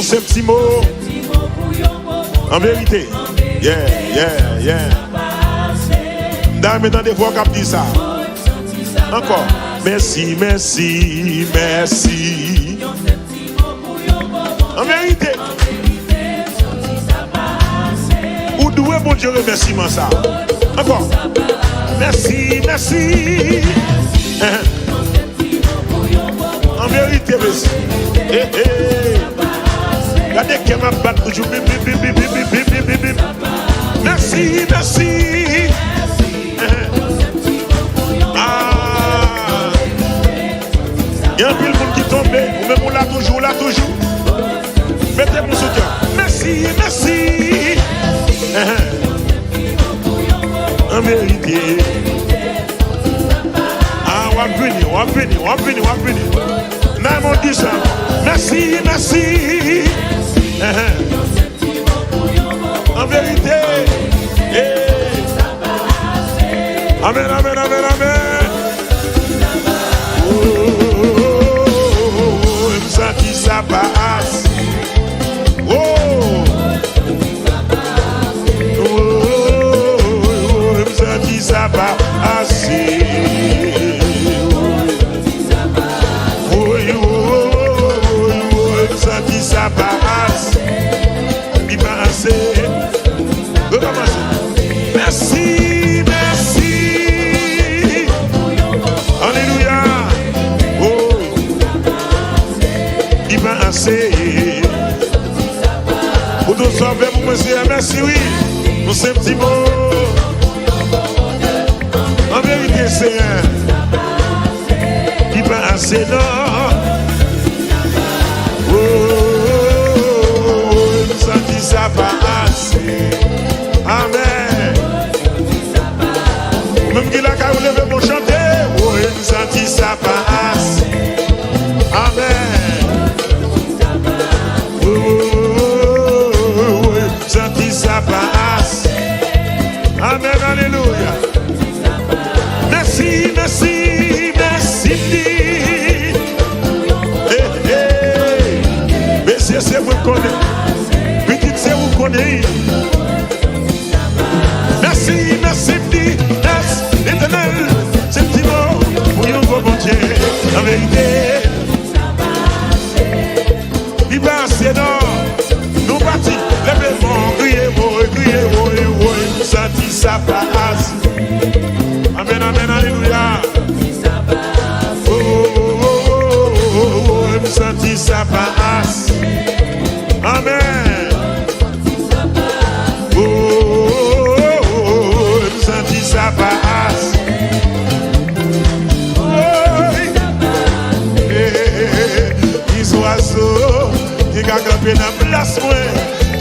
Nous ces petits mots. En vérité. Yeah, yeah, yeah. Dame dans des voix qui dit ça. Encore. Merci, merci, merci. En vérité. Ou doué bon Dieu remerciement ça. Encore. Merci, merci. En vérité, merci. Regardez qu'elle m'a battu toujours. Merci, merci. Il y a un peu de monde qui tombe, ou même on l'a toujours, Mettez mon soutien. Merci, merci. En vérité. Ah, on va venir. Non, on dit ça. Merci, merci. En vérité. Amen, amen, amen, amen. Qui ça passe. Qui ça passe. Qui ça passe. Il passe. Merci, merci. Alléluia. Pour nous sauver, pour monsieur, merci, oui. Pour ces petits mots. En vérité, c'est un qui va assez non. Ça dit ça va assez. Amen. Même qui l'a qu'à lever pour chanter. Ça dit ça va assez. Amen. Ça passe. Amen, alléluia. Merci, merci, merci. Monsieur, c'est vous connaissez. Petite, c'est vous connaissez. Merci, merci, merci, l'éternel. C'est petit mot pour nous, bon Dieu. La vérité. Il passe, non. Nous partis. Criez, ça dit ça passe. Amen, amen, alléluia. Ça dit ça passe. Amen. Ça dit ça passe. Les oiseaux qui campent dans la place.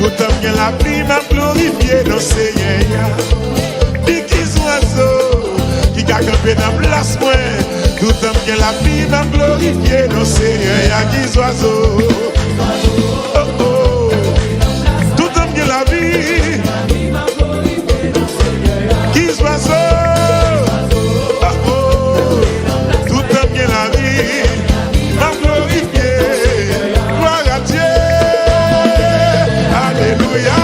Tout homme qui la vie m'a glorifié dans ses yeux. Dit qu'ils oiseaux qui a campé dans la place. Tout homme qui la vie m'a glorifié dans ses yeux. Qu'ils oiseaux. Oh oh. Tout homme qui la vie. Qu'ils oiseaux. Oh oh. Tout homme qui la vie m'a glorifié. Gloire à Dieu. Alléluia,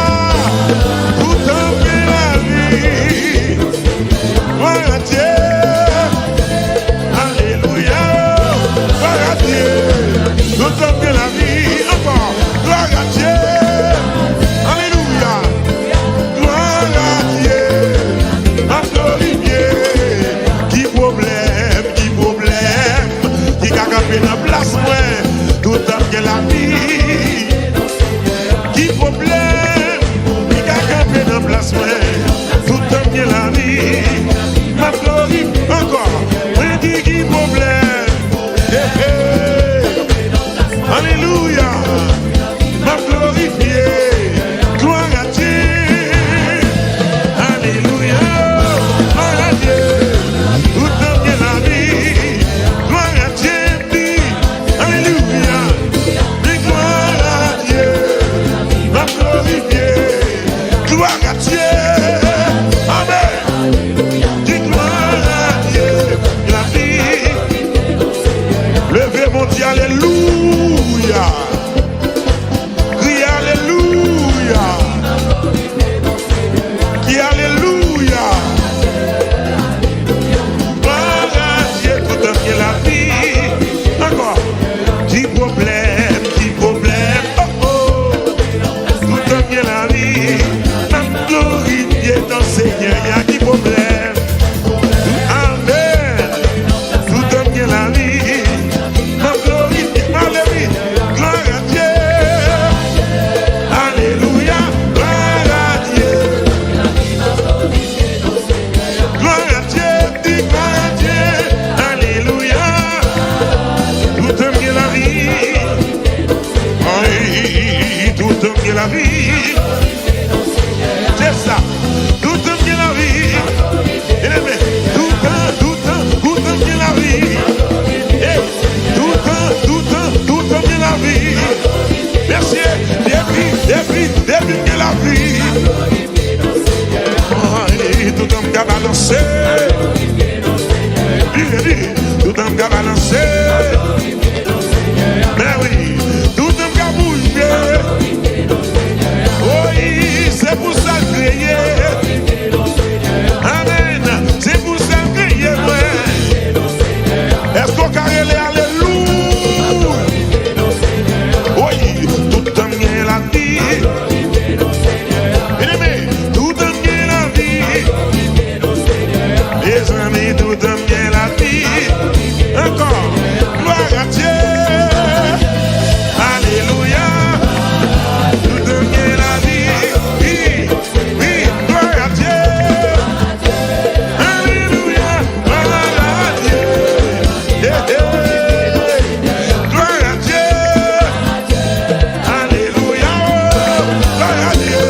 tout homme qui la vie, gloire à Dieu. Alléluia, gloire à Dieu, tout homme qui la vie. la vie. Merci, depuis que la vie. Tout homme qui a balancé. Tout homme qui a balancé. Mais oui, tout homme qui a bougé. Oui, c'est pour ça que crier. Amen, c'est pour ça que crier. Est-ce qu'on carré les alléluia? Oui, tout homme qui a la vie. Bien-aimé, tout homme qui a la vie. Les amis, tout homme qui a la vie. Encore, gloire à Dieu. Alléluia. Tout homme qui a la vie. Oui, oui, gloire à Dieu. Alléluia, gloire à Dieu. Gloire à Dieu. Alléluia, gloire à Dieu.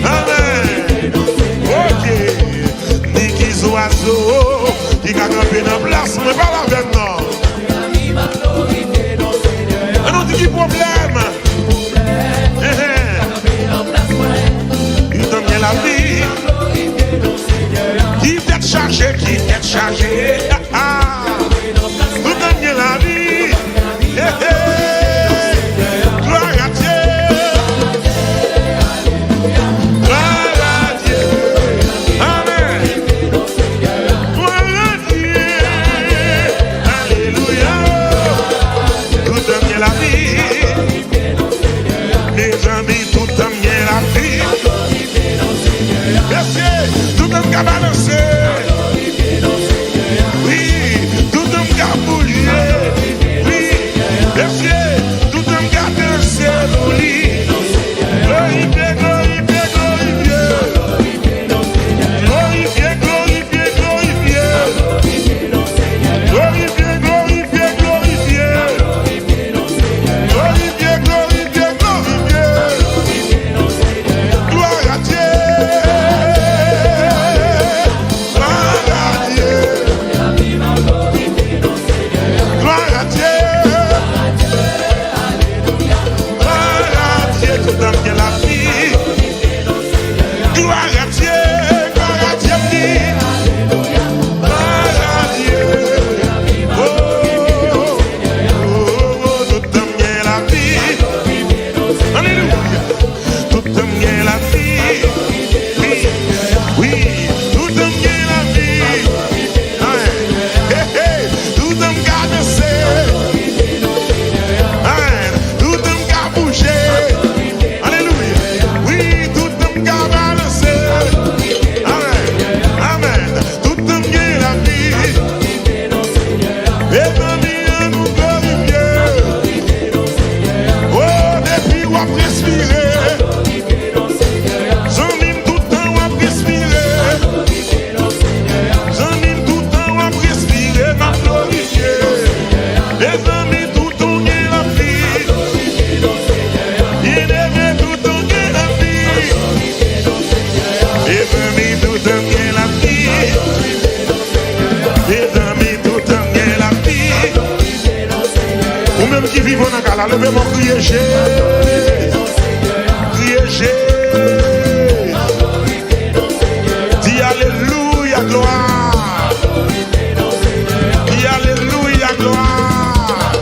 Amen. Ok. Ni qui oiseaux qui a campé dans la place, mais pas la veine, non. Un autre qui problème. Il donne bien la vie. Qui t'est chargé, qui t'est chargé. Tout donne bien la vie. Gloire à Dieu. Gloire à Dieu. Amen. Gloire à Dieu. Alléluia. Tout donne bien la vie. Mes amis, tout donne bien la vie. Merci. Tout donne qu'à balancer. Oui, tout homme qui a bougé. Oui, merci. Tout homme qui a dansé au lit. Glorifié, glorifié, glorifié. Glorifié, glorifié, glorifié. Glorifié, glorifié, glorifié. Glorifié, glorifié, glorifié. Gloire à Dieu. Gloire à Dieu. Gloire à Dieu. Gloire à Dieu, tout homme qui a la vie. Gloire à Dieu, gloire à Dieu, gloire à Dieu. Oh, tout homme qui a la vie. Alléluia. Tout homme qui a la vie. Oui, oui, tout homme qui a la vie. Tout homme qui a dansé. Tout homme qui a bougé. Alléluia. Oui, tout homme qui a balancé. Amen. Amen. Tout homme qui a la vie. Et amis, nous glorifier. Oh, depuis on a respiré. J'en ai tout le temps on a respiré. J'en ai tout le temps on a respiré, m'a glorifié. Les amis, tout le temps qui a la vie. Il aimait tout le temps qui a la vie. Les amis, tout le temps qui a la vie. Les amis, tout le temps qui a la vie. Ou même qui vivent dans la gala, levez-moi, criez Jésus. Criez Jésus. Dis Alléluia, gloire. Dis Alléluia, gloire.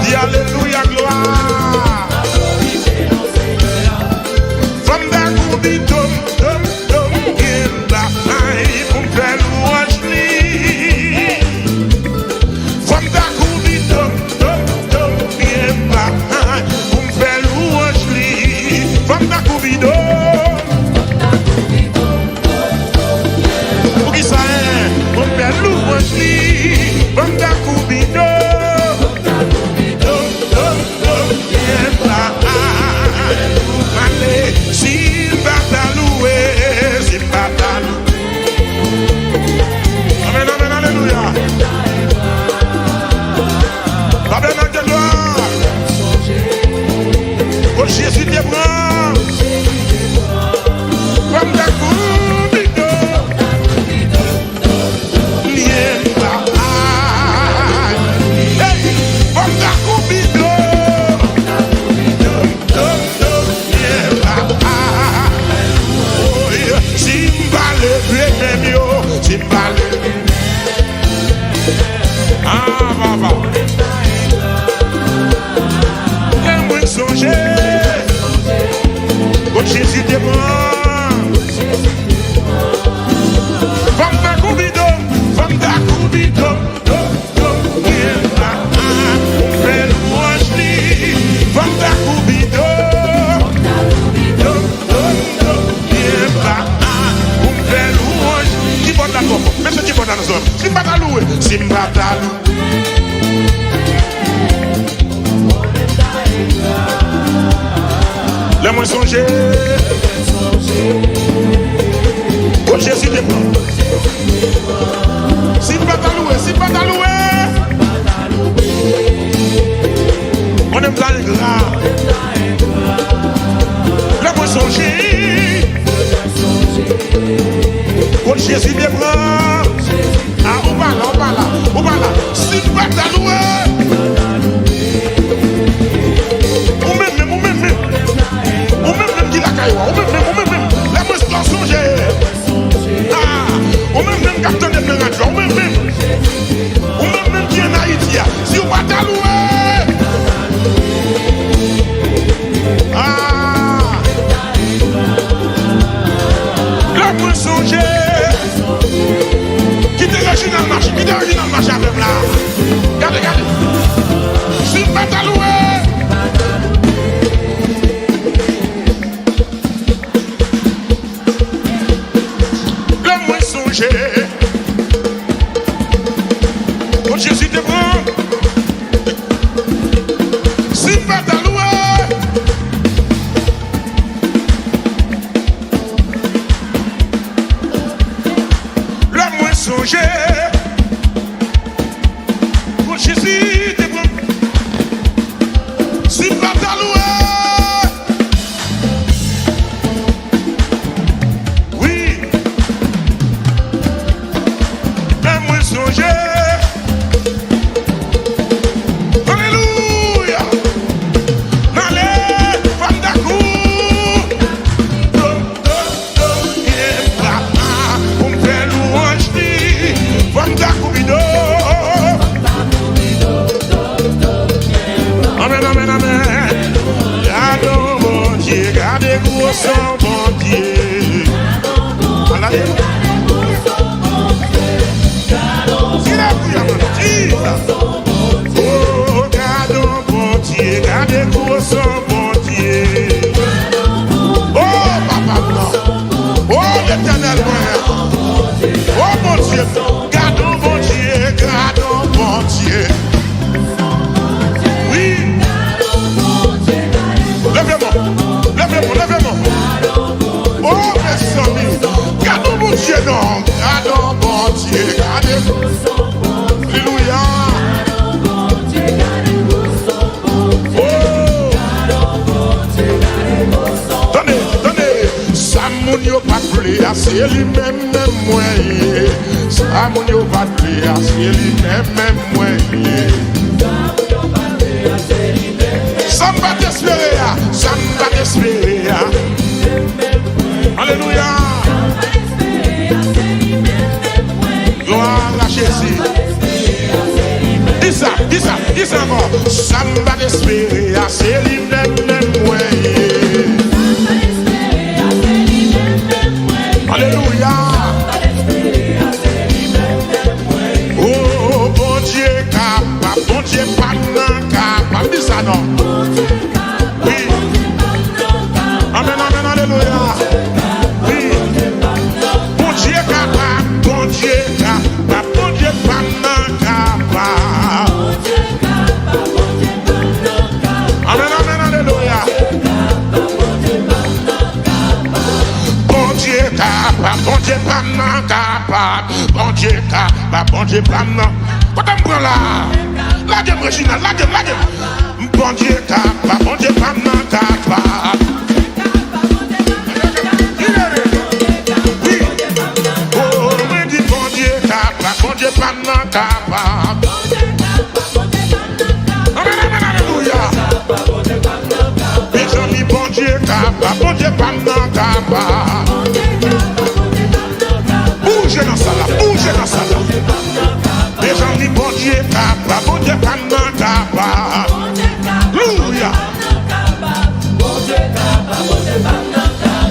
Dis Alléluia, gloire. From that will be dum, dum, dum in the night. From that louange libre. From that will be dum, dum, dum in the night. songer. Quand Jésus te prend. Si pas ta loué, si pas ta loué. On aime ça les gras. Là, moi songer. Quand Jésus te prend. Ah, on va là. Si pas ta loué. Ou même qui la caille, ou même la moi songer. Ah, ou même capitaine de radio, ou même qui est en Haïti. Si on va ta loué. Ah, la moi songer. Qui t'est original marché avec là. Regardez. Si on va ta loué. Quand Jésus te prend, si pas ta loué, la moins songer. Quand Jésus te prend, si pas ta loué. Alléluia. Allez, femme d'accou. On fait louange. Femme d'accou bido. Amen. Gardons mon Dieu, gardez gros son bon Dieu. Oh, gardons bon Dieu, gardez gros son bon Dieu. Oh, papa, oh, l'éternel, oh, mon Dieu, gardons bon Dieu, gardons bon Dieu. Oui, levez-moi. Oh, mes amis, gardons bon Dieu, non, gardons bon Dieu, gardez. Alléluia. Tenez, ça moun yo pas plé, c'est lui-même moyen. Ça moun yo pas plé, c'est lui-même moyen. Ça me va t'espérer, Alléluia. Gloire à Jésus. Dis ça encore. Ça me va t'espérer, c'est lui-même moyen. Alléluia. Oh, bon Dieu capable, bon Dieu pas capable. Dis ça non. Oui. Amen, alléluia. Oui. Bon Dieu capable, bon Dieu capable, bon Dieu pas capable. Amen, alléluia. Bon Dieu capable, bon Dieu pas capable, bon Dieu capable, bon Dieu pas capable. Quand on prend là, la gueule originale, la gueule. Bon Dieu capable, bon Dieu pas capable. Oui. Oh, me dit bon Dieu capable, bon Dieu pas capable. Amen, alléluia. Les gens disent bon Dieu capable, bon Dieu pas capable. Bougez dans ça là. Les gens disent bon Dieu capable, bon Dieu pas capable. Alléluia.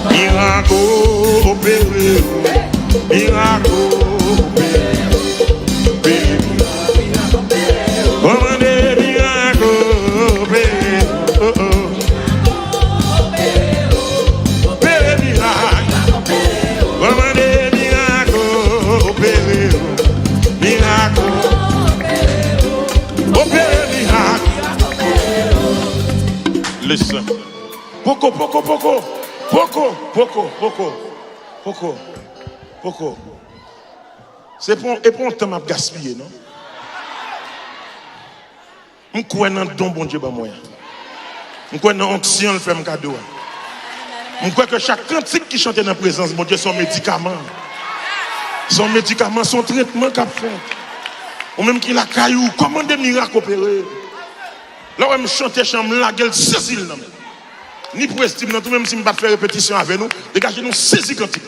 Miracle opéré, miracle opéré. Commandez miracle opéré. Opéré miracle. Commandez miracle opéré. Miracle. Opéré miracle. Listen. Poco. C'est pour un temps à gaspiller, non? Je crois dans le don bon Dieu, je crois dans l'onction, le fait un cadeau. Je crois que chaque cantique qui chante dans la présence, mon Dieu, son médicament. Son médicament, son traitement qu'a fait. Ou même qu'il a caillou, comment des miracles opérés. Là où je chante, chambre la gueule, saisit le nom. Ni pour estimer, tout même si je ne vais pas faire répétition avec nous, dégagez-nous, saisis cantique.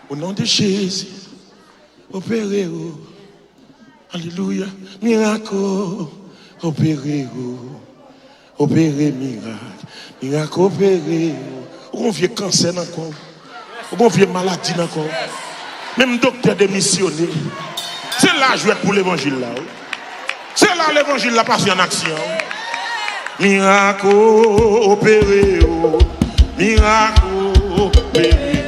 Au nom de Jésus, opérez. Alléluia, miracle, opérez. Opérez, miracle, opérez. Ou on vient cancer encore. Ou on vient maladie encore. Même docteur démissionné. C'est là je vais être pour l'évangile là. C'est là l'évangile là passe en action. Miracle, opérez. Miracle, opérez.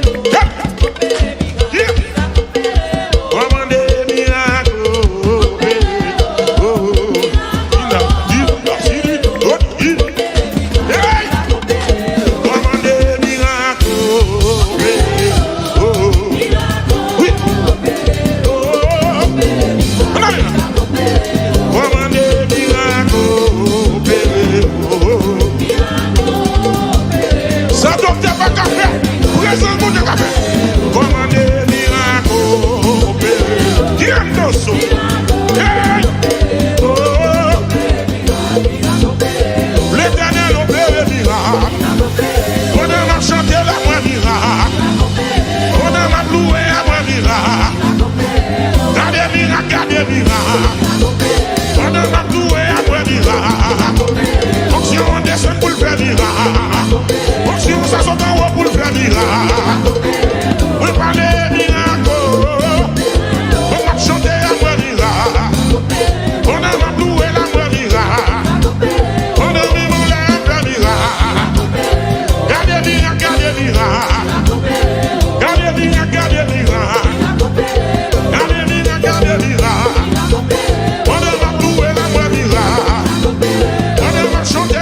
Parce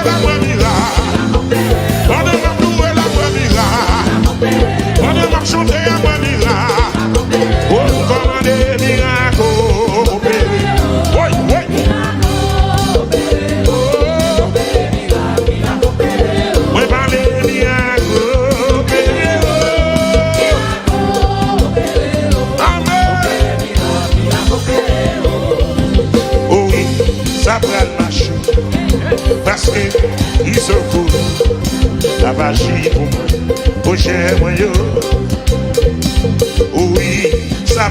que il secoue la bâche pour moi, oh j'aime yo, oh oui, ça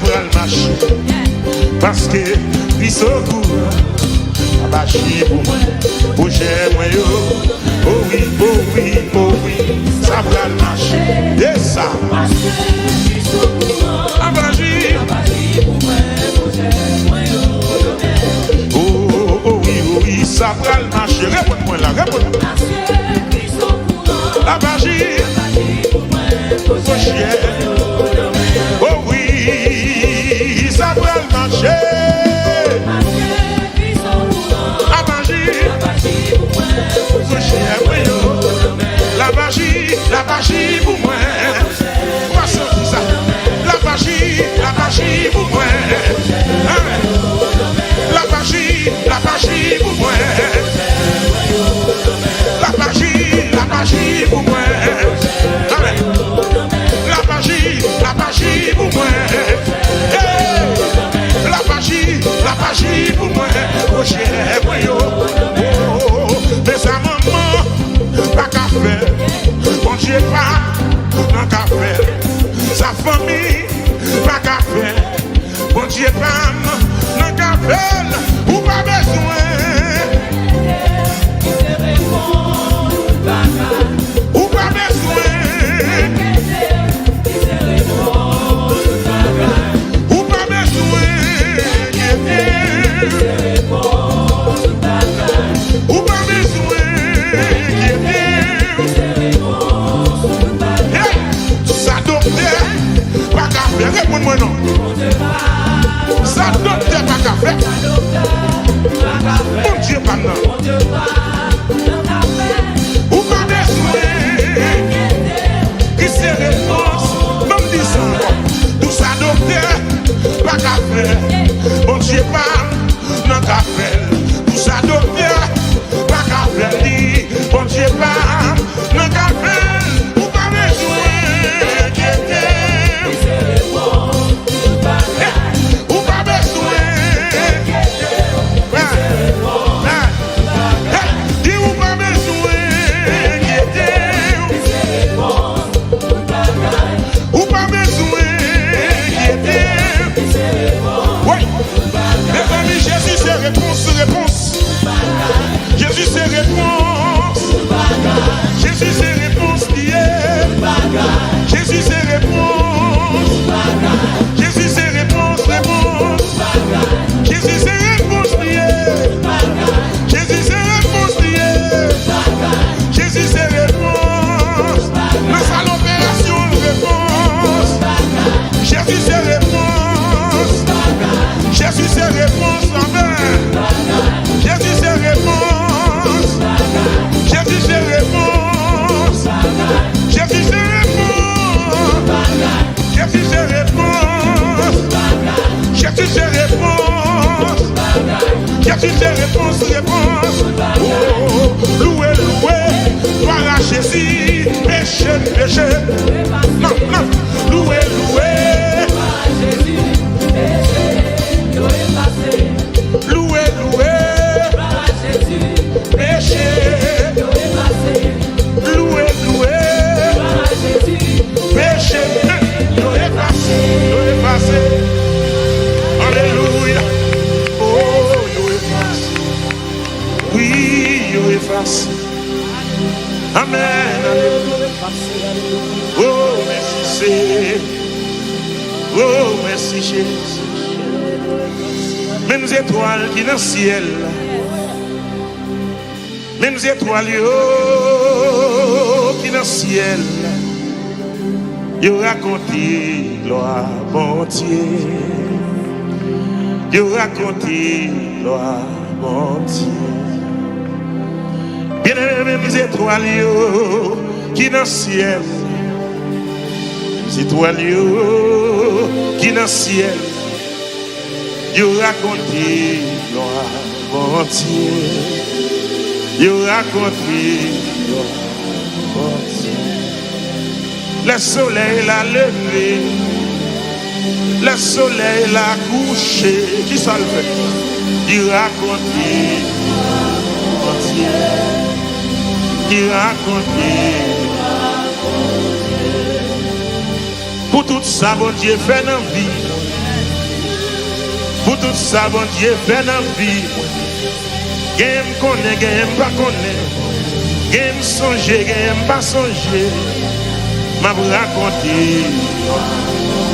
va marcher, et ça, la bâche pour moi, oh oui, ça va marcher, réponds-moi là, réponds-moi. La bâche pour moi, oh j'aime, oh oui, ça va marcher. La magie pour moi, la magie pour moi, la magie pour moi, la magie. yo efface. Amen. Oh, merci c'est. Oh, merci Jésus. Mêmes étoiles qui dans le ciel. Mêmes étoiles qui dans le ciel. Yo raconté gloire bon Dieu. Yo raconté gloire bon Dieu. Bien aimé mes étoiles qui dans le ciel. Les étoiles qui dans le ciel. Yo raconté gloire bon Dieu. Yo raconté gloire bon Dieu. Le soleil l'a levé. Le soleil l'a couché. Qui ça le fait? Il raconté bon Dieu. Il raconté. Pour tout ça, bon Dieu fait dans la vie. Pour tout ça, bon Dieu fait dans la vie. Game connaît, game pas connaît. Game songer, game pas songer. M'a raconté,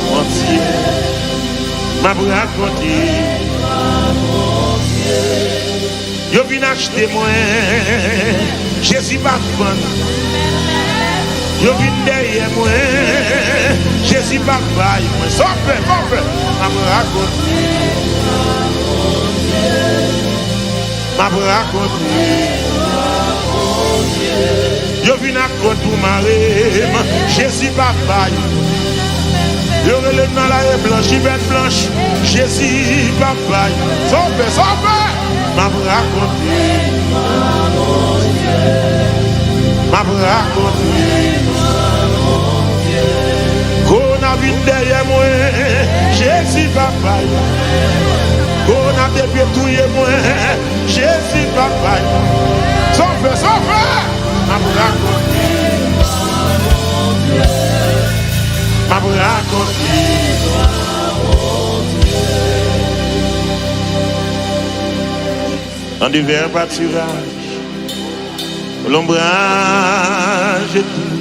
mon Dieu. M'a raconté. Yo vin acheter moi. Jésus pas vendre. Yo vin derrière moi. Jésus pas bailler moi. Sauf, m'a raconté. M'a raconté. Yo vin à côté pour marrer. Jésus pas bailler. Yo relève dans la haie blanche, bête blanche. Jésus pas bailler. Sauf, m'a raconté. M'a raconté. Qu'on a vu derrière moi, Jésus papa. Qu'on a dépétouillé moi, Jésus papa. Sans fait, m'a raconté. M'a raconté. En divers pâturages, l'ombrage et tout.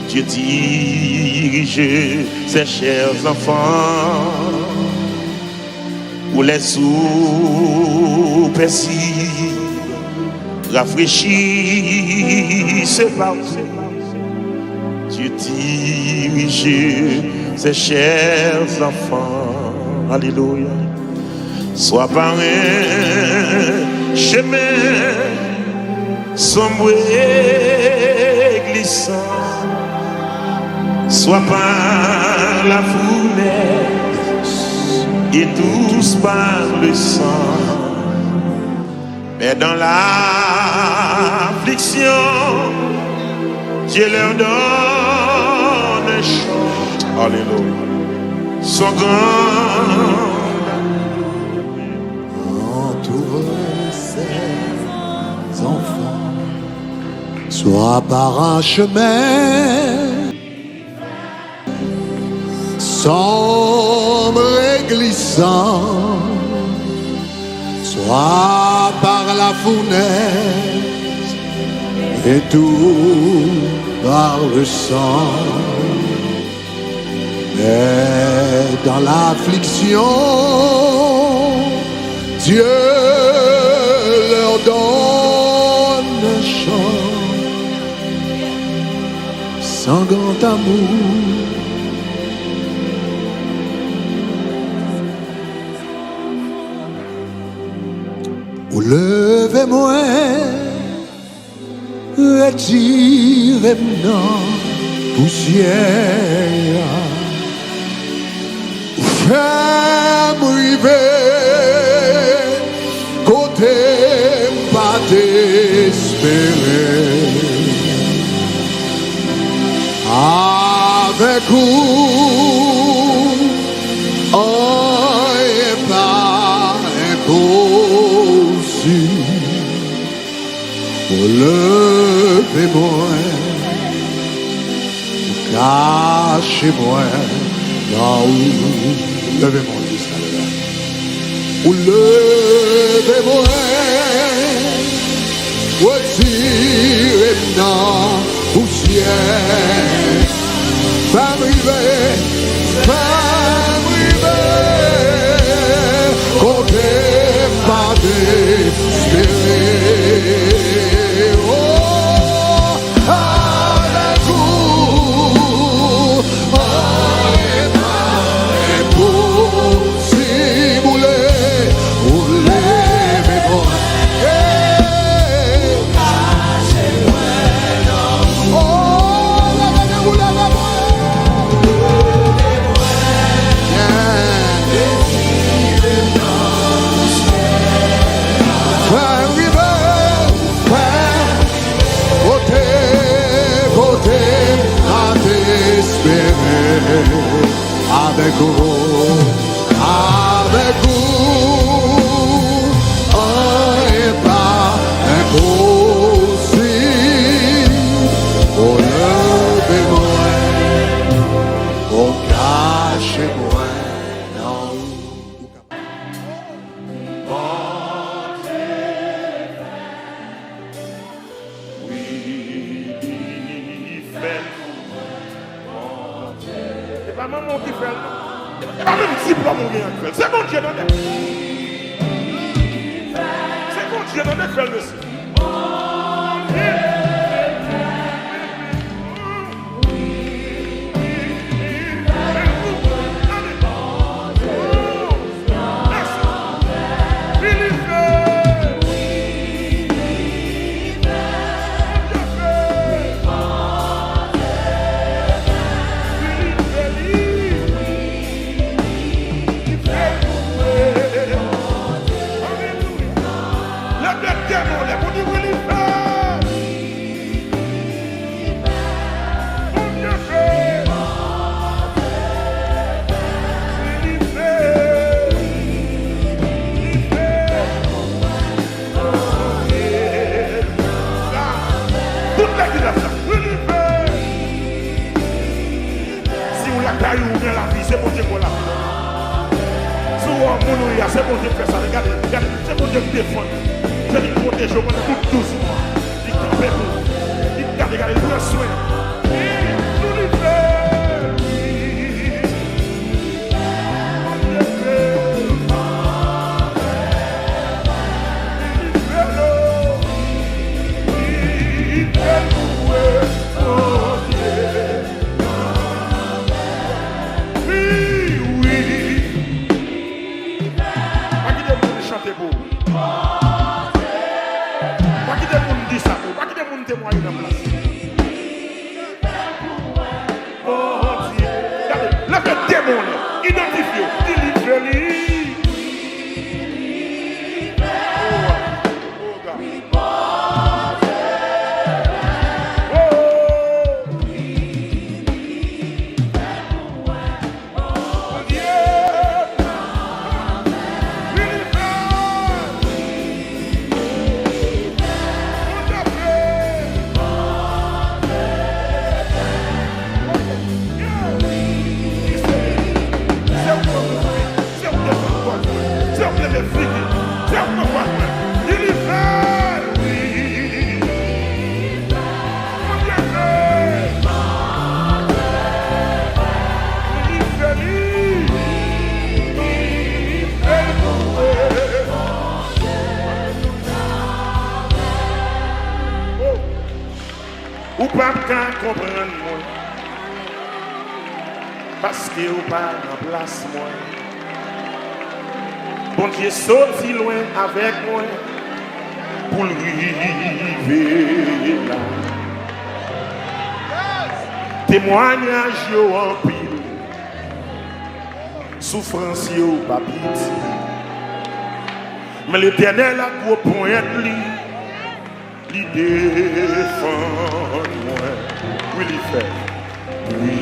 Dieu dirige ses chers enfants où les sous paisibles rafraîchissent partout. Dieu dirige ses chers enfants. Alléluia. Soit par un chemin sombre et glissant. Soit par la fournaise et tous par le sang, mais dans l'affliction, Dieu leur donne un chant. Alléluia. Son grand entoure ses enfants, soit par un chemin sombre et glissant, soit par la fournaise et tout par le sang, mais dans l'affliction, Dieu leur donne un chant, sans grand amour. Levez-moi, retirez-moi poussière, fais-moi arriver, côté pas d'espérer, avec vous, oh, et pas impossible. Levez-moi, cachez-moi là où. Levez-moi jusqu'à là. Ou levez-moi, avec vous, avec vous, est pas impossible. Oh, levez-moi, oh, cachez-moi, non. C'est pas maman qui fait. C'est pas même diplôme qui fait. C'est bon Dieu dans le. C'est bon Dieu dans le fait le. C'est bon Dieu pour la vie. Souvent, c'est bon Dieu qui fait ça. Regardez, c'est bon Dieu qui défend. C'est lui qui protège pendant tout 12 mois. Il campait pour. Il garde, regardez, il prend soin. Ou pas comprendre moi, parce que ou pas en place moi. Bon Dieu sorti loin avec moi pour arriver là. Témoignage yo en pile, souffrance yo pas pitié. Mais l'Éternel a pour point il défend moi. Oui, il fait. Oui,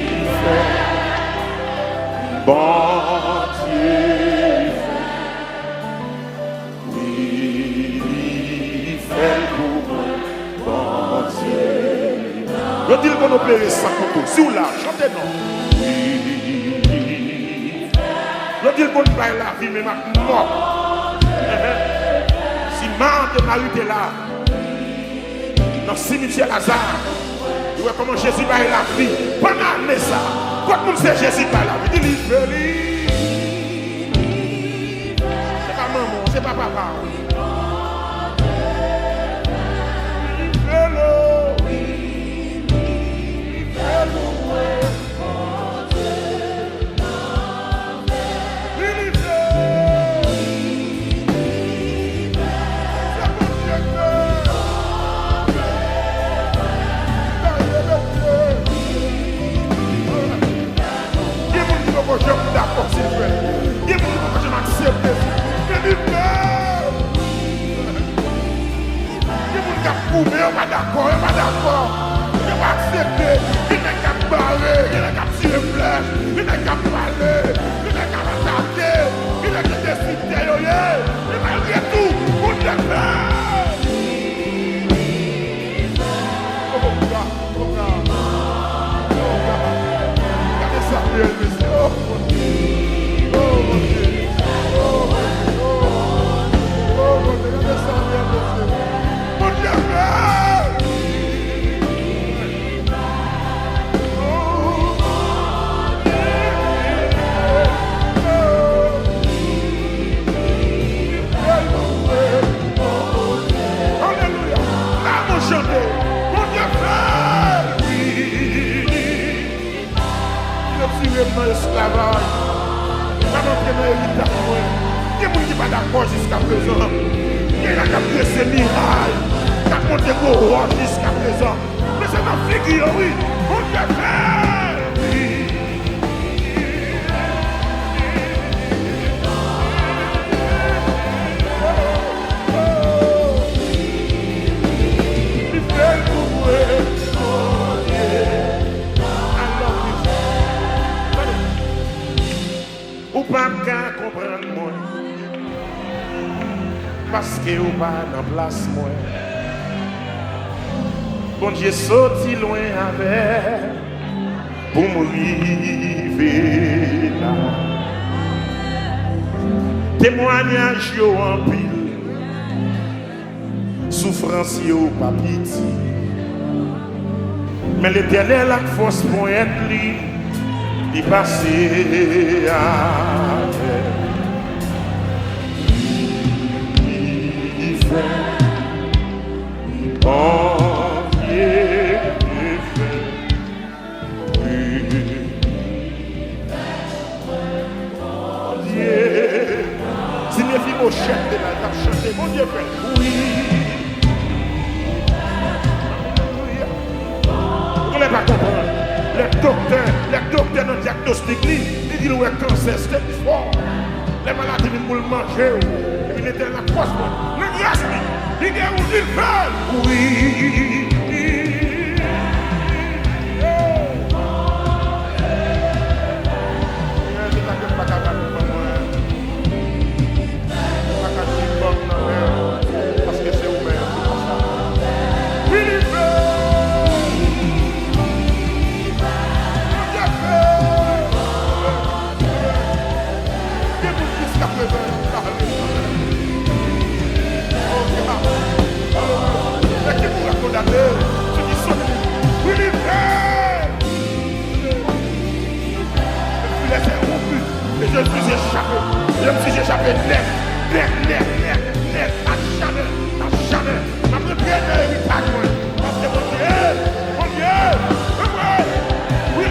il fait. Bon Dieu. Oui, il fait pour moi. Bon Dieu. Je dis qu'on opère ça pour vous. Si vous là, chantez non. Oui, je dis qu'on baille la vie, mais ma mort. De Marie était là, dans le cimetière Lazare. Tu vois comment Jésus va la vie. Pendant l'année ça, quand on sait Jésus va la vie, il dit c'est pas maman, c'est pas papa. Je suis d'accord, s'il vous plaît. Dis-moi que je m'accepte. Dis-moi que je suis pas d'accord, je ne suis pas d'accord. Je vais accepter. Il n'est qu'à barrer, il n'est qu'à tirer. flèches, il est capable de parler, il est capable d'attaquer, il est capable de décider, et malgré tout, on le fait. Regardez ça, monsieur. Oh mon Dieu. Oh mon Dieu. Oh mon Dieu. Oh mon Dieu. Regardez ça, monsieur. Mon Dieu. Alléluia. Là, vous chantez. Mon Dieu fait. Il est dans l'esclavage. Il va entrer dans l'héritage. Il y a des gens qui ne sont pas d'accord jusqu'à présent. Il y a qui ont pressé miracle. Qui ont monté au roi jusqu'à présent. Mais c'est dans la figure, oui. Mon Dieu fait. Ou pas qu'à comprendre moi, parce que ou pas dans place moi. Bon Dieu sorti loin avec pour m'arriver là. Témoignage yo en pile, souffrance yo pas pitié. Mais l'Éternel a force pour être lui. Il passé à terre. Il fait envier et fait. Dieu. Signifie mon chef de la chanter. Mon Dieu fait. Oui. Vous ne pas comprendre. Les docteurs dans le diagnostic, ils disent que le cancer, c'est fort. Les malades viennent pour le manger. Et puis, ils étaient la poste. Le grâce, il dit où ils veulent. Oui. Parce que c'est ouvert. Oui, il veut. Je me suis échappé net, à jamais. Ma première n'est pas loin. Parce que mon Dieu, oui,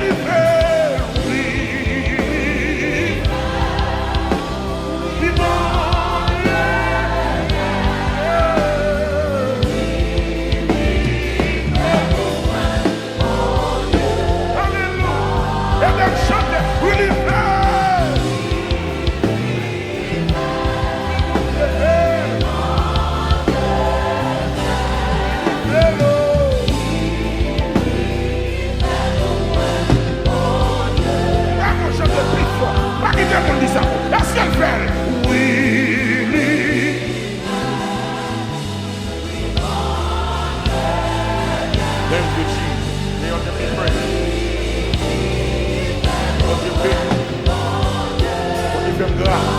Est-ce qu'elle fait? Oui. Thank you, Jesus. May on your feet pray. On your feet. On your feet grâce.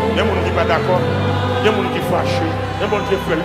Il y a des gens qui ne sont pas d'accord, il y a des gens qui sont fâchés, il y a des gens qui font le